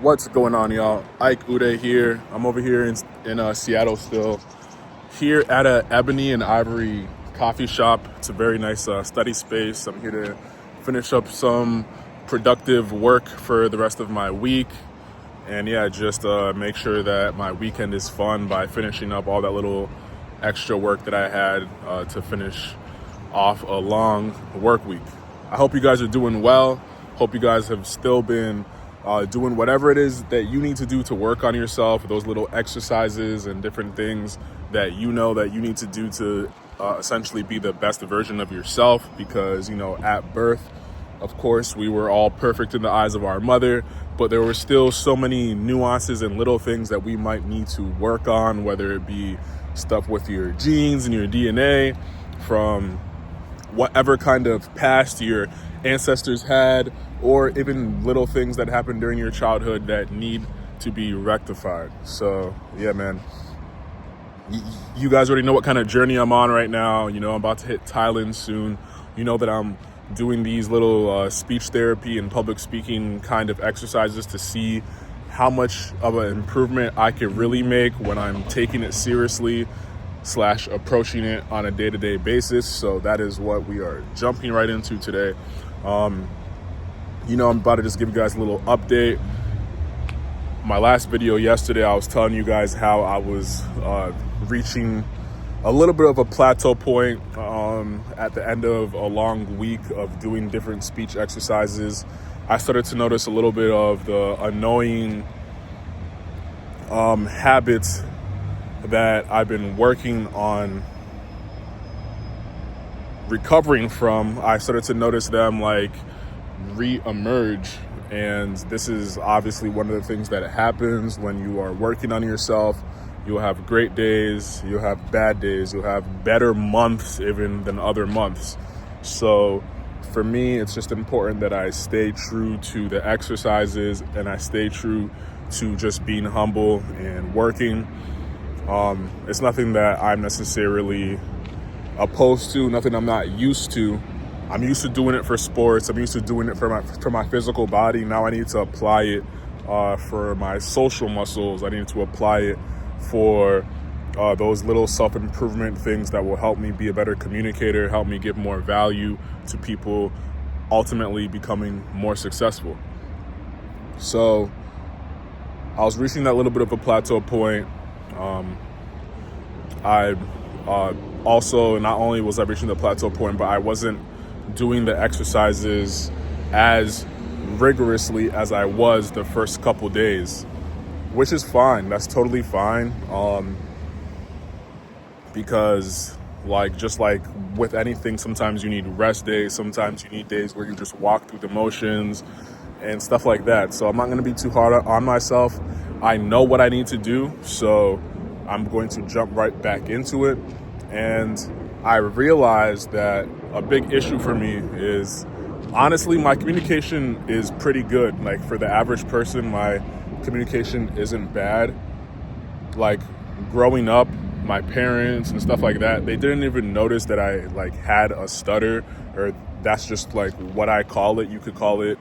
What's going on, y'all? Ike Uday here. I'm over here in Seattle still. Here at a Ebony and Ivory coffee shop. It's a very nice study space. I'm here to finish up some productive work for the rest of my week. And yeah, just make sure that my weekend is fun by finishing up all that little extra work that I had to finish off a long work week. I hope you guys are doing well. Hope you guys have still been doing whatever it is that you need to do to work on yourself, those little exercises and different things that you know that you need to do to essentially be the best version of yourself. Because, at birth, of course, we were all perfect in the eyes of our mother, but there were still so many nuances and little things that we might need to work on, whether it be stuff with your genes and your DNA from whatever kind of past your ancestors had, or even little things that happened during your childhood that need to be rectified. So yeah, man, you guys already know what kind of journey I'm on right now. I'm about to hit Thailand soon. You know that I'm doing these little speech therapy and public speaking kind of exercises to see how much of an improvement I could really make when I'm taking it seriously / approaching it on a day-to-day basis. So that is what we are jumping right into today. I'm about to just give you guys a little update. My last video yesterday, I was telling you guys how I was reaching a little bit of a plateau point at the end of a long week of doing different speech exercises. I started to notice a little bit of the annoying habits that I've been working on recovering from. I started to notice them re-emerge, and this is obviously one of the things that happens when you are working on yourself. You'll have great days, you'll have bad days, you'll have better months even than other months. So for me, it's just important that I stay true to the exercises and I stay true to just being humble and working. It's nothing that I'm necessarily opposed to, nothing I'm not used to. I'm used to doing it for sports. I'm used to doing it for my physical body. Now I need to apply it for my social muscles. I need to apply it for those little self-improvement things that will help me be a better communicator, help me give more value to people, ultimately becoming more successful. So I was reaching that little bit of a plateau point. I also, not only was I reaching the plateau point, but I wasn't doing the exercises as rigorously as I was the first couple days, which is fine. That's totally fine. Because just like with anything, sometimes you need rest days. Sometimes you need days where you just walk through the motions and stuff like that. So I'm not going to be too hard on myself. I know what I need to do, so I'm going to jump right back into it. And I realized that a big issue for me is, honestly, my communication is pretty good. Like, for the average person, my communication isn't bad. Like, growing up, my parents and stuff like that, they didn't even notice that I had a stutter, or that's just what I call it. You could call it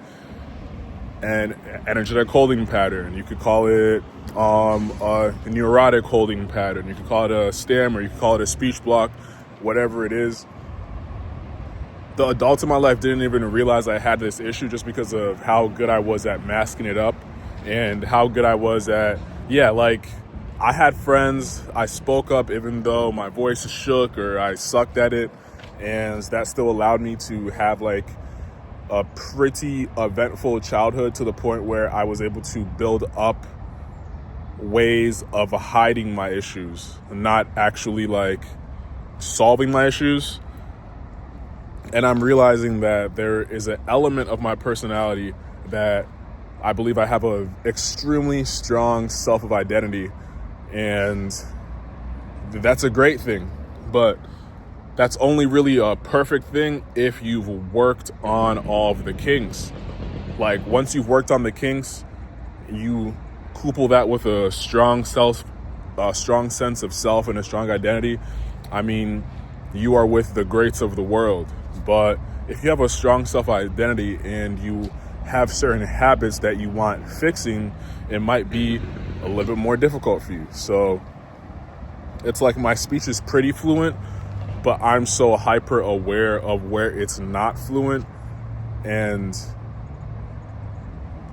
an energetic holding pattern. You could call it a neurotic holding pattern. You could call it a stammer. You could call it a speech block, whatever it is. The adults in my life didn't even realize I had this issue just because of how good I was at masking it up and how good I was at, I had friends, I spoke up even though my voice shook or I sucked at it, and that still allowed me to have a pretty eventful childhood, to the point where I was able to build up ways of hiding my issues, not actually solving my issues. And I'm realizing that there is an element of my personality that I believe I have a extremely strong self of identity, and that's a great thing. But that's only really a perfect thing if you've worked on all of the kinks. Once you've worked on the kinks, you couple that with a strong sense of self and a strong identity. I mean, you are with the greats of the world. But if you have a strong self identity and you have certain habits that you want fixing, it might be a little bit more difficult for you. So it's like my speech is pretty fluent, but I'm so hyper aware of where it's not fluent. And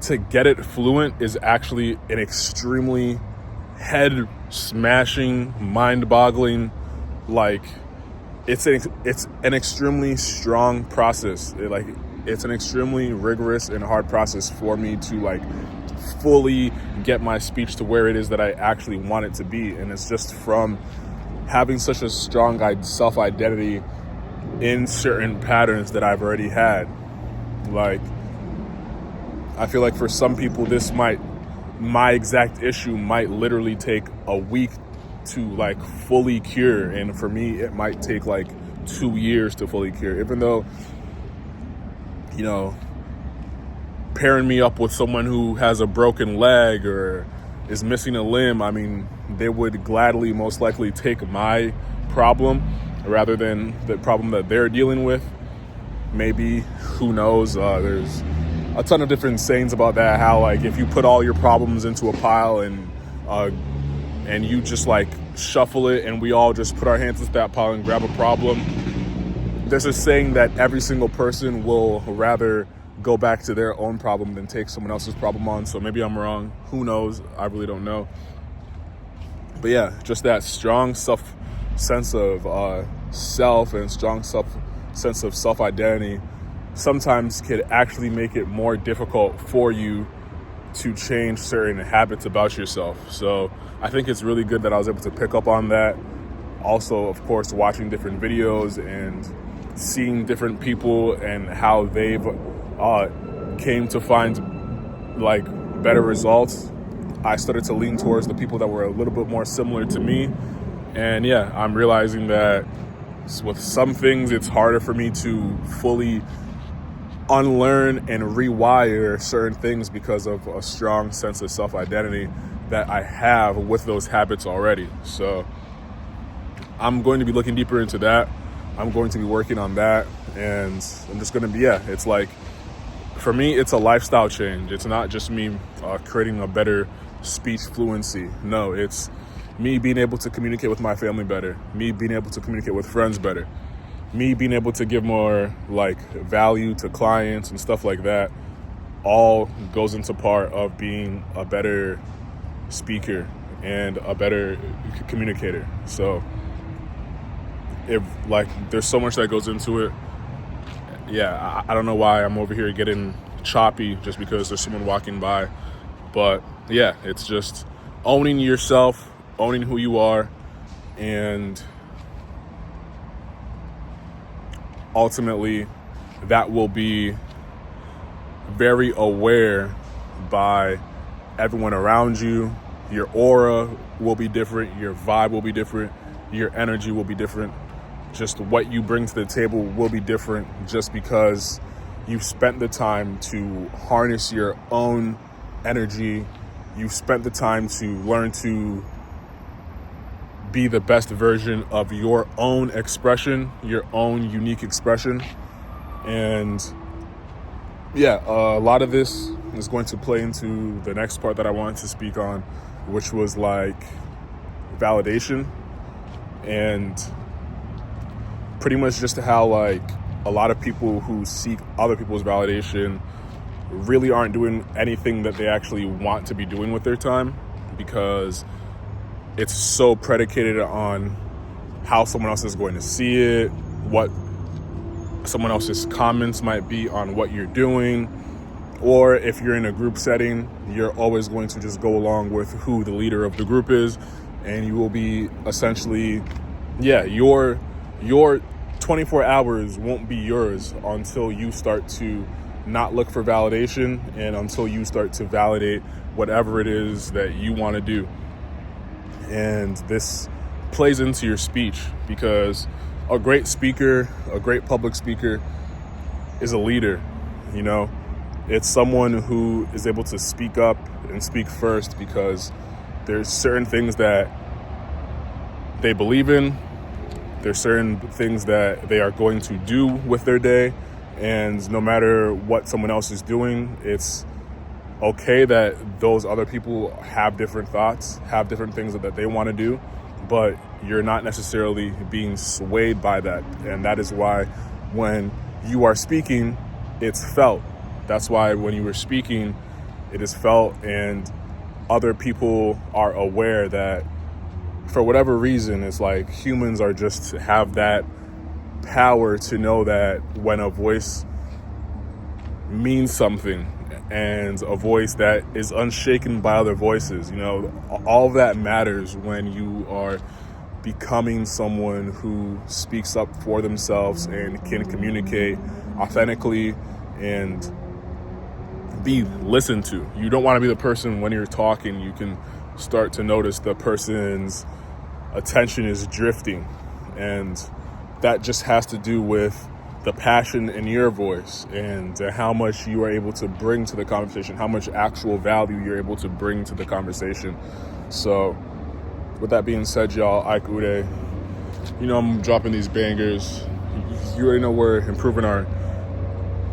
to get it fluent is actually an extremely head smashing, mind boggling, like it's an extremely strong process. It's an extremely rigorous and hard process for me to like fully get my speech to where it is that I actually want it to be. And it's just from having such a strong self-identity in certain patterns that I've already had. Like, I feel like for some people, my exact issue might literally take a week to like fully cure. And for me, it might take like 2 years to fully cure, even though, you know, pairing me up with someone who has a broken leg or is missing a limb, I mean, they would gladly most likely take my problem rather than the problem that they're dealing with. Maybe, who knows? There's a ton of different sayings about that, how like if you put all your problems into a pile and you just like shuffle it and we all just put our hands into that pile and grab a problem, there's a saying that every single person will rather go back to their own problem than take someone else's problem on. So maybe I'm wrong. Who knows? I really don't know. But yeah, just that strong sense of self and strong sense of self-identity sometimes could actually make it more difficult for you to change certain habits about yourself. So I think it's really good that I was able to pick up on that. Also, of course, watching different videos and seeing different people and how they've came to find like better results, I started to lean towards the people that were a little bit more similar to me. And yeah, I'm realizing that with some things, it's harder for me to fully unlearn and rewire certain things because of a strong sense of self-identity that I have with those habits already. So I'm going to be looking deeper into that. I'm going to be working on that. And I'm just going to be, it's like, for me, it's a lifestyle change. It's not just me creating a better speech fluency. No, it's me being able to communicate with my family better, me being able to communicate with friends better, me being able to give more like value to clients and stuff like that, all goes into part of being a better speaker and a better communicator. So there's so much that goes into it. Yeah, I don't know why I'm over here getting choppy just because there's someone walking by. But yeah, it's just owning yourself, owning who you are, and ultimately that will be very aware by everyone around you. Your aura will be different, your vibe will be different, your energy will be different. Just what you bring to the table will be different just because you've spent the time to harness your own energy. You've spent the time to learn to be the best version of your own expression, your own unique expression. And yeah, a lot of this is going to play into the next part that I wanted to speak on, which was like validation, and pretty much just how like a lot of people who seek other people's validation really aren't doing anything that they actually want to be doing with their time, because it's so predicated on how someone else is going to see it, what someone else's comments might be on what you're doing, or if you're in a group setting, you're always going to just go along with who the leader of the group is, and you will be essentially, your 24 hours won't be yours until you start to not look for validation and until you start to validate whatever it is that you want to do. And this plays into your speech, because a great speaker, a great public speaker is a leader, you know? It's someone who is able to speak up and speak first because there's certain things that they believe in. There's certain things that they are going to do with their day, And no matter what someone else is doing, it's okay that those other people have different thoughts, have different things that they want to do, but you're not necessarily being swayed by that. And that is why when you are speaking, it's felt. That's why when you were speaking, it is felt, and other people are aware that for whatever reason, it's like humans are just have that power to know that when a voice means something, and a voice that is unshaken by other voices, all of that matters when you are becoming someone who speaks up for themselves and can communicate authentically and be listened to. You don't want to be the person when you're talking, you can start to notice the person's attention is drifting, and that just has to do with the passion in your voice and how much you are able to bring to the conversation, how much actual value you're able to bring to the conversation. So with that being said, y'all, Ike Ude, I'm dropping these bangers. You already know we're improving our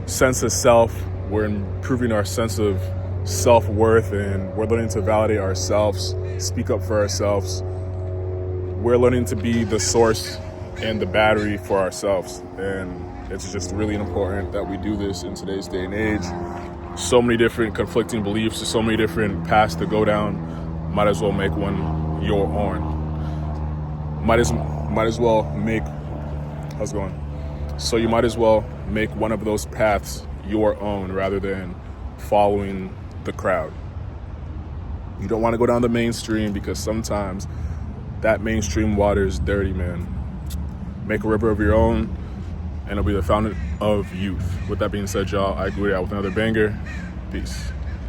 sense of self. We're improving our sense of self-worth, and we're learning to validate ourselves, speak up for ourselves. We're learning to be the source and the battery for ourselves. And it's just really important that we do this in today's day and age. So many different conflicting beliefs, so many different paths to go down. Might as well make one your own. Might as well make, how's it going? So you might as well make one of those paths your own rather than following the crowd. You don't want to go down the mainstream, because sometimes that mainstream water is dirty, man. Make a river of your own, and it'll be the fountain of youth. With that being said, y'all, I agree out with another banger. Peace.